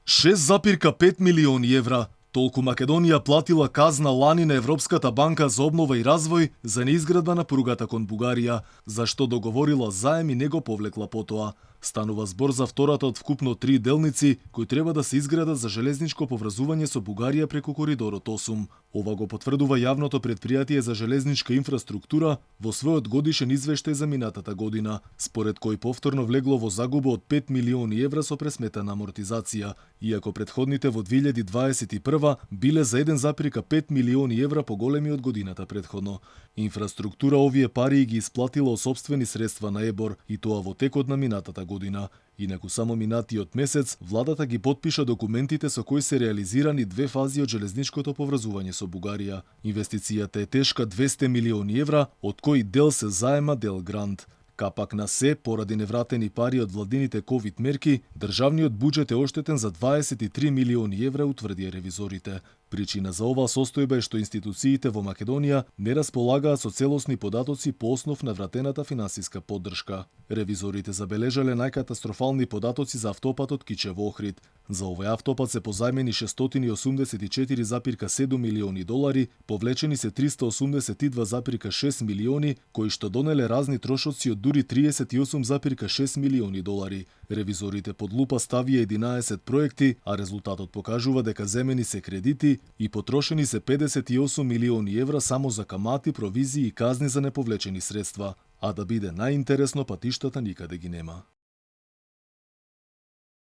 6,5 милиони евра. Толку Македонија платила казна лани на Европската банка за обнова и развој за неизградба на пругата кон Бугарија, за што договорила заем и не го повлекла потоа. Станува збор за втората од вкупно 3 делници кои треба да се изградат за железничко поврзување со Бугарија преку коридорот 8. Ова го потврдува јавното претпријатие за железничка инфраструктура во својот годишен извештај за минатата година, според кој повторно влегло во загуба од 5 милиони евра со пресметана амортизација, иако претходните во 2021 биле за 1,5 милиони евра поголеми од годината претходно. Инфраструктура овие пари ги исплатила од сопствени средства на ЕБОР, и тоа во текот на минатата година. Инаку само минатиот месец, владата ги потпиша документите со кои се реализирани 2 фази од железничкото поврзување со Бугарија. Инвестицијата е тешка 200 милиони евра, од кои дел се заема, дел грант. Капак на се, поради невратени пари од владините ковид мерки, државниот буџет е оштетен за 23 милиони евра, утврдија ревизорите. Причина за оваа состојба е што институциите во Македонија не располагаат со целосни податоци по основ на вратената финансиска поддршка. Ревизорите забележале најкатастрофални податоци за автопатот Кичево-Охрид. За овој автопат се позајмени 684,7 милиони долари, повлечени се 382,6 милиони, кои што донеле разни трошоци од дури 38,6 милиони долари. Ревизорите под лупа ставија 11 проекти, а резултатот покажува дека земени се кредити и потрошени се 58 милиони евра само за камати, провизии и казни за неповлечени средства. А да биде најинтересно, патиштата никаде ги нема.